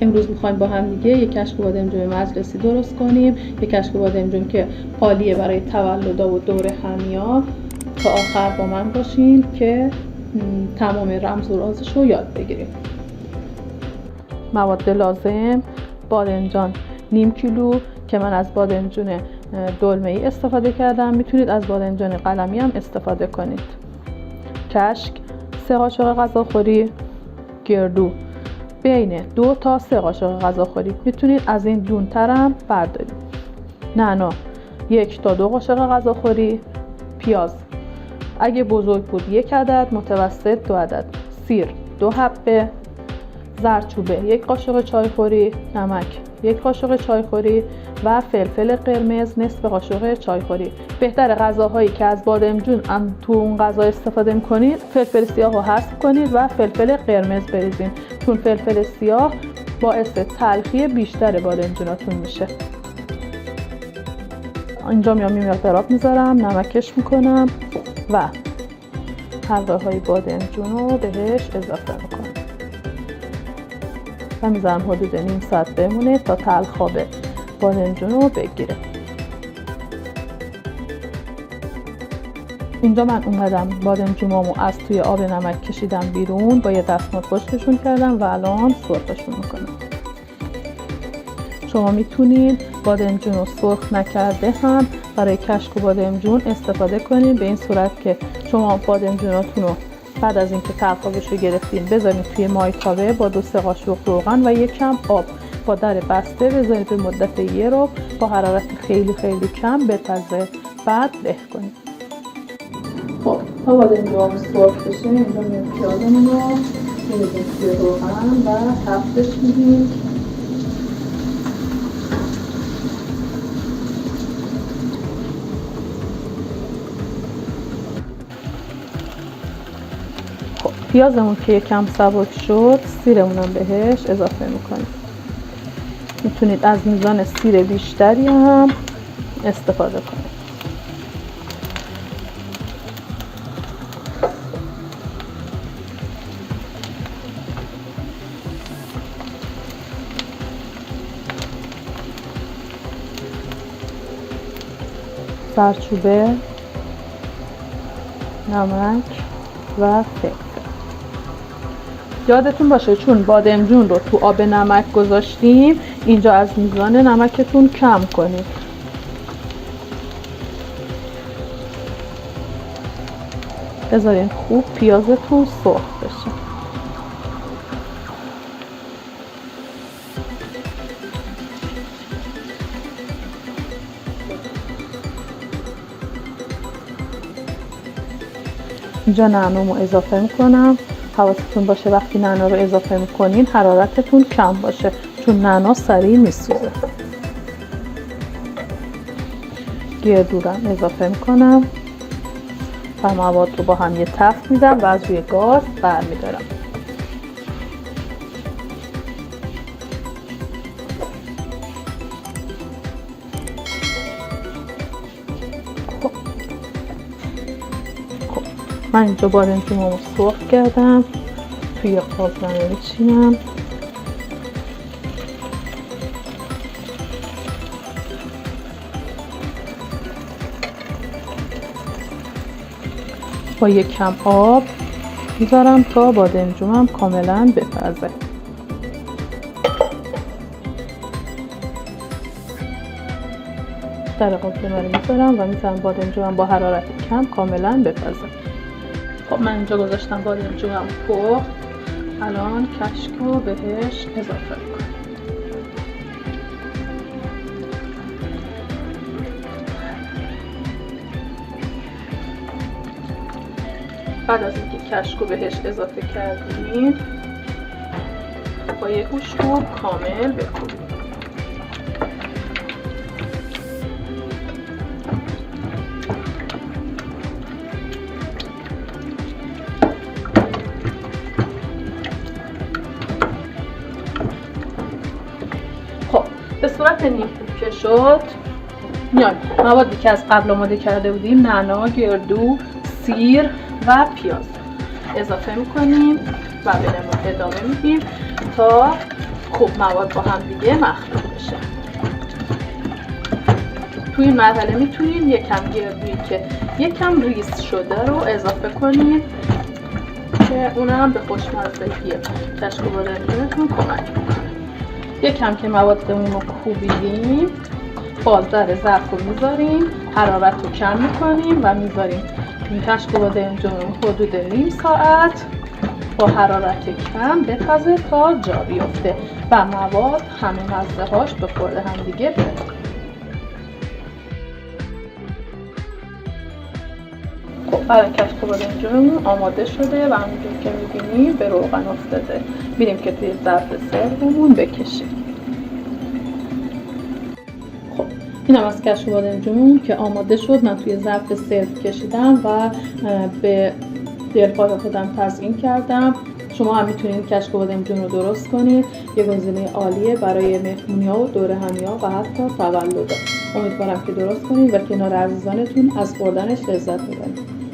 امروز میخوایم با هم دیگه یک کشک بادمجون مجلسی درست کنیم. یک کشک بادمجون که عالیه برای تولدا و دور همیا. تا آخر با من باشین که تمام رمز و رازش رو یاد بگیریم. مواد لازم: بادمجان نیم کیلو که من از بادمجون دلمه‌ای استفاده کردم، میتونید از بادمجان قلمی هم استفاده کنید. کشک 3 قاشق غذاخوری، گردو بین 2 تا 3 قاشق غذاخوری، میتونید از این دونتر هم بردارید. نعنا 1 تا 2 قاشق غذاخوری، پیاز اگه بزرگ بود 1 عدد، متوسط 2 عدد، سیر 2 حبه، زردچوبه 1 قاشق چایخوری، نمک 1 قاشق چایخوری و فلفل قرمز نصف قاشق چایخوری. بهتر غذاهایی که از بادمجون تو اون غذا استفاده می‌کنید فلفل سیاه رو حذف کنید و فلفل قرمز بریزین، چون فلفل سیاه باعث تلخی بیشتر بادمجوناتون میشه. اینجا میام یه مقدار آب میذارم، نمکش میکنم و حلقه های بادمجون رو بهش اضافه میکنم و میذارم حدود نیم ساعت بمونه تا تلخاب بادمجون رو بگیره. اینجا من اومدم بادمجونامو از توی آب نمک کشیدم بیرون، با یه دستمال خشکشون کردم و الان سرخشون میکنم. شما میتونید بادمجون رو سرخ نکرده هم برای کشک و بادمجون استفاده کنید، به این صورت که شما بادمجوناتون رو بعد از اینکه تلخابش رو گرفتین بذارید توی مایتابه با 2-3 قاشق روغن و یک کم آب با در بسته بذارید به مدت 1 رو با حرارت خیلی کم بپزه، بعد له کنید. خب تا بادمجون سرخ بشه اینجا میاد پیازمون رو می‌ریزیم توی روغن و تفتش میدیم. پیازمون که یکم سبک شد سیرمون هم بهش اضافه میکنیم. میتونید از میزان سیر بیشتری هم استفاده کنید. زردچوبه، نمک و فلفل. یادتون باشه چون بادمجون رو تو آب نمک گذاشتیم اینجا از میزان نمکتون کم کنید. بذارین خوب پیازتون سرخ بشه. اینجا نعنامو اضافه میکنم. حواستون باشه وقتی نعنا رو اضافه میکنین حرارتتون کم باشه چون نعنا سریع میسوزه. گردورم اضافه میکنم و مواد رو با هم یه تفت میدم و از روی گاز برمیدارم. من اینجا بادمجونمو سرخ کردم، توی قابلمه میچینم. با یک کم آب میذارم تا بادمجونم کاملا بپزه. در قابلمه رو میذارم و میذارم بادمجونم با حرارت کم کاملا بپزه. خب من اینجا گذاشتم بادمجونم پخت. الان کشک رو بهش اضافه میکنم. بعد از اینکه کشک رو بهش اضافه کردیم با یک گوش خوب کامل بکوبیم. به صورت نیم کوب که شد میایم موادی که از قبل آماده کرده بودیم، نعنا، گردو، سیر و پیاز اضافه میکنیم و به نمک ادامه میدیم تا خوب مواد با هم دیگه مخلوط بشه. توی این مرحله میتونید یکم گردویی که یکم ریز شده رو اضافه کنید که اونم به خوشمزگی کشک و بادمجونتون کمک میکنه. یکم که موادمون رو کوبیدیم، بازدار ظرف رو میذاریم، حرارت رو کم میکنیم و میذاریم این کشک و بادمجون رو حدود نیم ساعت با حرارت کم بپزه تا جا بیفته و مواد همه مزه هاش به خورد هم دیگه بره. خب برای کشک و بادمجونمون آماده شده و همونجور که میبینیم به روغن افتاده. میریم که توی ظرف سرومون بکشیم. خب این هم از کشک و بادمجون که آماده شد. من توی ظرف سرو کشیدم و به دلخواه خودم تزیین کردم. شما هم میتونید کشک و بادمجون رو درست کنید. یه گزینه عالیه برای مهمونی‌ها و دور همی‌ها و حتی تولدها. امیدوارم که درست کنید و کنار عزیزانتون از خوردنش لذت ببرید.